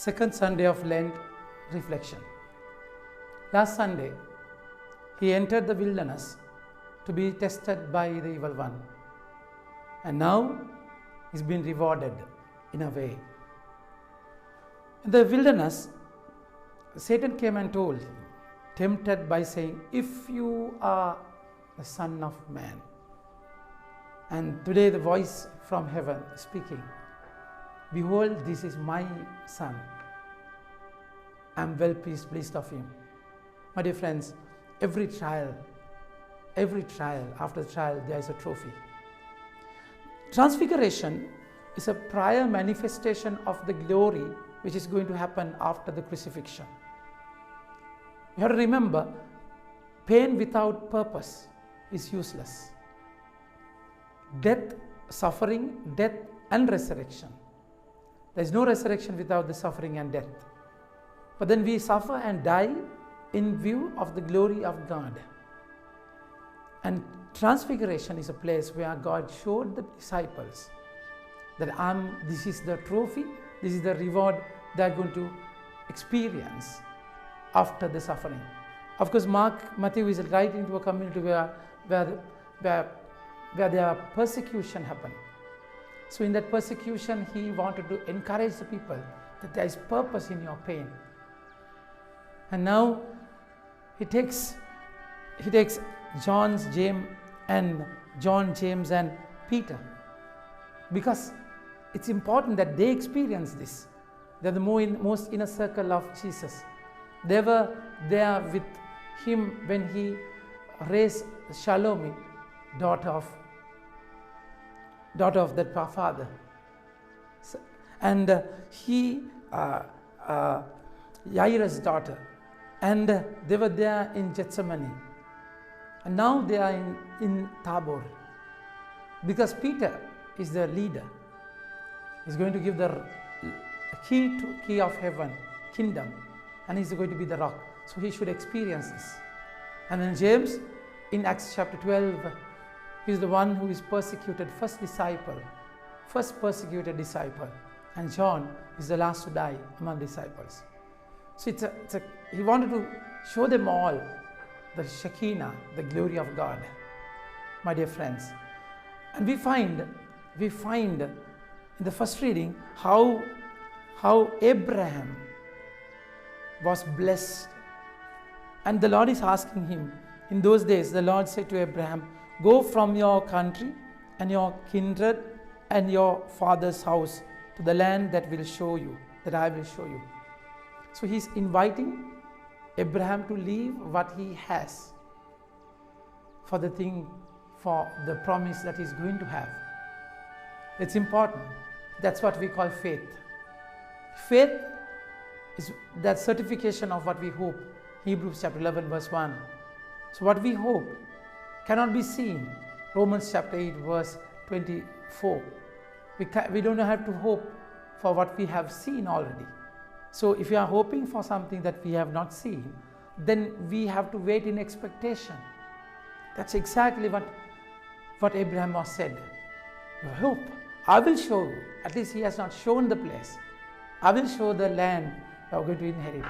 Second Sunday of Lent reflection. Last Sunday, he entered the wilderness to be tested by the evil one. And now he's been rewarded in a way. In the wilderness, Satan came and told him, tempted by saying, "If you are the Son of Man." And today the voice from heaven speaking, "Behold, this is my Son. I am well pleased of him." My dear friends, every trial, after trial, there is a trophy. Transfiguration is a prior manifestation of the glory which is going to happen after the crucifixion. You have to remember, pain without purpose is useless. Death, suffering, death and resurrection. There is no resurrection without the suffering and death. But then we suffer and die in view of the glory of God. And transfiguration is a place where God showed the disciples that this is the trophy, this is the reward they are going to experience after the suffering. Of course, Matthew is writing to a community where their persecution happened. So in that persecution, he wanted to encourage the people that there is purpose in your pain. And now he takes John, James and Peter, because it's important that they experience this. They're the most inner circle of Jesus. They were there with him when he raised Salome, daughter of that father, and Jairus' daughter, and they were there in Gethsemane, and now they are in Tabor, because Peter is the leader. He's going to give the key of heaven, kingdom, and he's going to be the rock. So he should experience this. And then James, in Acts chapter 12, he's the one who is persecuted, first persecuted disciple. And John is the last to die among disciples. So he wanted to show them all the Shekinah, the glory of God, my dear friends. And we find in the first reading how Abraham was blessed. And the Lord is asking him, in those days, the Lord said to Abraham, "Go from your country and your kindred and your father's house to the land that I will show you. So he's inviting Abraham to leave what he has for the promise that he's going to have. It's important. That's what we call faith. Faith is that certification of what we hope. Hebrews chapter 11 verse 1. So what we hope cannot be seen. Romans chapter 8 verse 24. We don't have to hope for what we have seen already. So if we are hoping for something that we have not seen, then we have to wait in expectation. That's exactly what Abraham was said. You hope. I will show you. At least he has not shown the place. I will show the land you are going to inherit.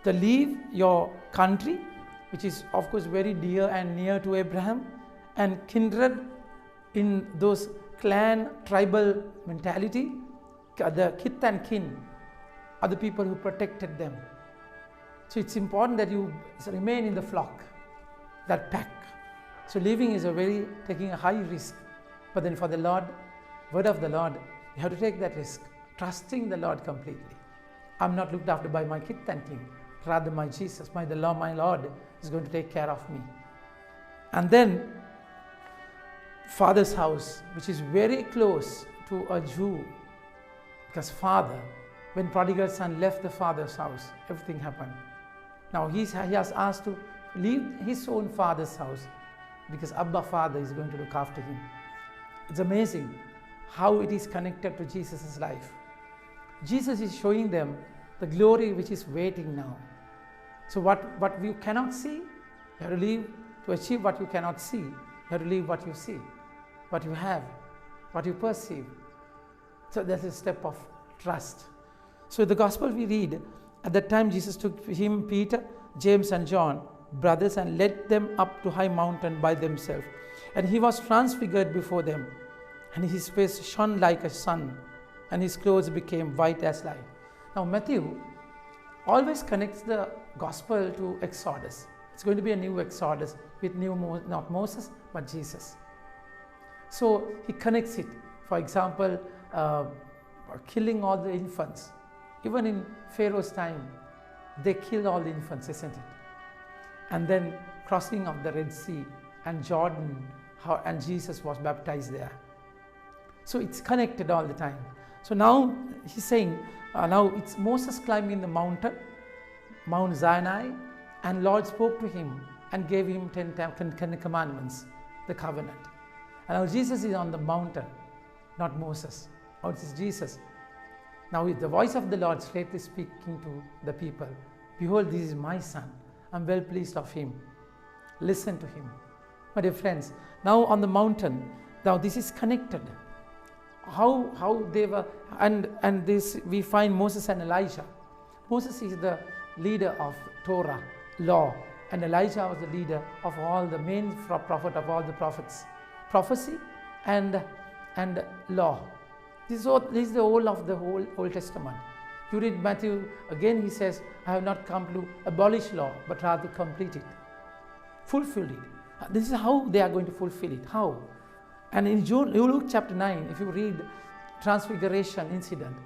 To leave your country, which is of course very dear and near to Abraham, and kindred in those clan, tribal mentality, the kith and kin are the people who protected them. So it's important that you remain in the flock, that pack. So leaving is taking a high risk. But then for the Lord, word of the Lord, you have to take that risk, trusting the Lord completely. I'm not looked after by my kith and kin, rather my Jesus, my Lord is going to take care of me. And then Father's house, which is very close to a Jew, because father, when prodigal son left the father's house, everything happened. Now he has asked to leave his own father's house because Abba Father is going to look after him. It's amazing how it is connected to Jesus' life. Jesus is showing them the glory which is waiting now. So what you cannot see, you have to leave. To achieve what you cannot see, you have to leave what you see, what you have, what you perceive. So that's a step of trust. So the gospel we read, at that time Jesus took him, Peter, James and John, brothers, and led them up to high mountain by themselves. And he was transfigured before them, and his face shone like a sun, and his clothes became white as light. Now Matthew always connects the gospel to Exodus. It's going to be a new Exodus with not Moses, but Jesus. So he connects it. For example, killing all the infants. Even in Pharaoh's time, they killed all the infants, isn't it? And then crossing of the Red Sea and Jordan, and Jesus was baptized there. So it's connected all the time. So now he's saying, now it's Moses climbing the mountain, Mount Sinai, and Lord spoke to him and gave him 10 commandments, the covenant. And now Jesus is on the mountain, not Moses. Now it is Jesus. Now with the voice of the Lord straightly speaking to the people, behold, this is my son. I'm well pleased of him. Listen to him. My dear friends, now on the mountain, now this is connected. How they were, and this we find Moses and Elijah. Moses is the leader of Torah, law, and Elijah was the leader of all the main prophet of all the prophets, prophecy and law. This is the whole of the whole Old Testament. You read Matthew, again he says, I have not come to abolish law, but rather complete it, fulfill it. This is how they are going to fulfill it. How? And in Luke chapter 9, if you read Transfiguration incident,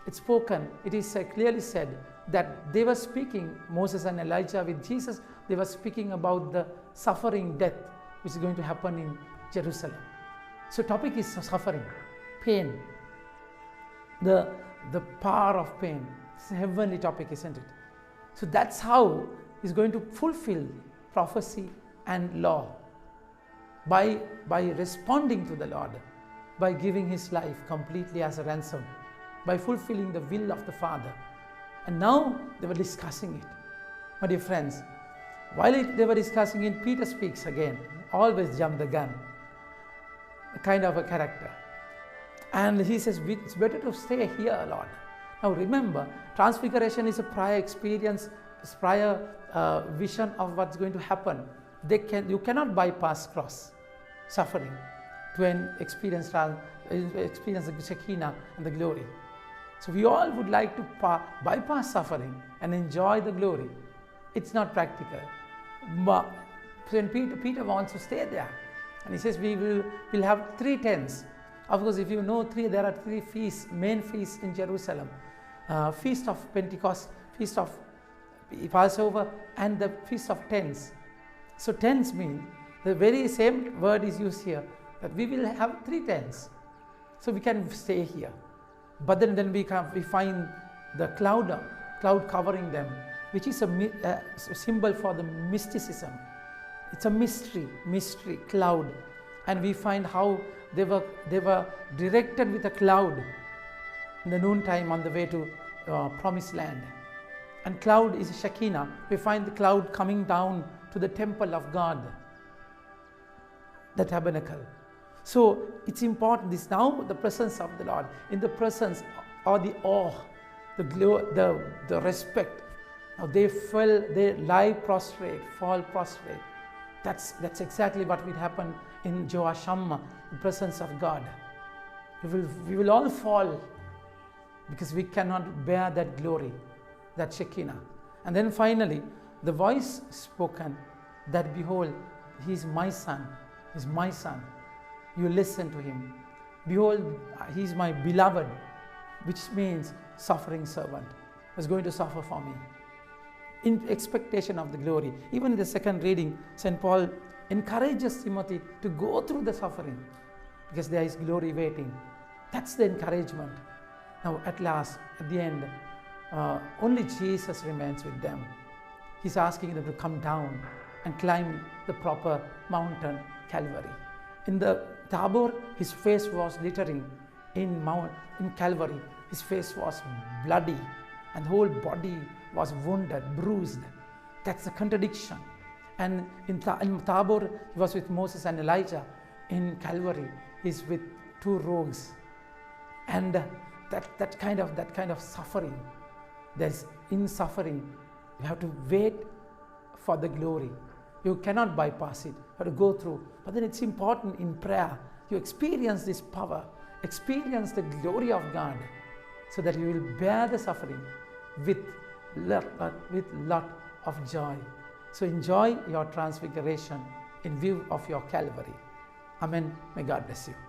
it's spoken, it is clearly said that they were speaking, Moses and Elijah with Jesus, they were speaking about the suffering death which is going to happen in Jerusalem. So topic is suffering, pain, the power of pain. It's a heavenly topic, isn't it? So that's how he's going to fulfill prophecy and law by responding to the Lord, by giving his life completely as a ransom, by fulfilling the will of the Father. And now they were discussing it. My dear friends, while they were discussing it, Peter speaks again, always jump the gun, a kind of a character. And he says, it's better to stay here, Lord. Now remember, transfiguration is a prior experience, prior vision of what's going to happen. You cannot bypass cross, suffering, to experience the Shekinah and the glory. So we all would like to bypass suffering and enjoy the glory. It's not practical. But when Peter wants to stay there, and he says we'll have 3 tents. Of course, if you know there are 3 feasts, main feasts in Jerusalem. Feast of Pentecost, Feast of Passover, and the Feast of Tents. So tents mean, the very same word is used here, that we will have 3 tents. So we can stay here. But then we find the cloud covering them, which is a symbol for the mysticism. It's a mystery, cloud. And we find how they were directed with a cloud in the noontime on the way to promised land. And cloud is Shekinah. We find the cloud coming down to the temple of God, the tabernacle. So it's important, this now the presence of the Lord, in the presence or the awe, the glow, the respect. Now they lie prostrate, fall prostrate. That's exactly what will happen in Joasham, the presence of God. We will all fall because we cannot bear that glory, that Shekinah. And then finally, the voice spoken that behold, he is my son, he is my son. You listen to him. Behold, he is my beloved, which means suffering servant, is going to suffer for me. In expectation of the glory. Even in the second reading, St. Paul encourages Timothy to go through the suffering because there is glory waiting. That's the encouragement. Now at last, at the end, only Jesus remains with them. He's asking them to come down and climb the proper mountain, Calvary. In the Tabor, his face was glittering. In Calvary, his face was bloody and the whole body was wounded, bruised. That's a contradiction. And in Tabor, he was with Moses and Elijah. In Calvary, he's with 2 rogues. And that kind of suffering, There's in suffering, you have to wait for the glory. You cannot bypass it. You have to go through. But then it's important in prayer. You experience this power, experience the glory of God, so that you will bear the suffering with lot of joy. So enjoy your transfiguration in view of your Calvary. Amen. May God bless you.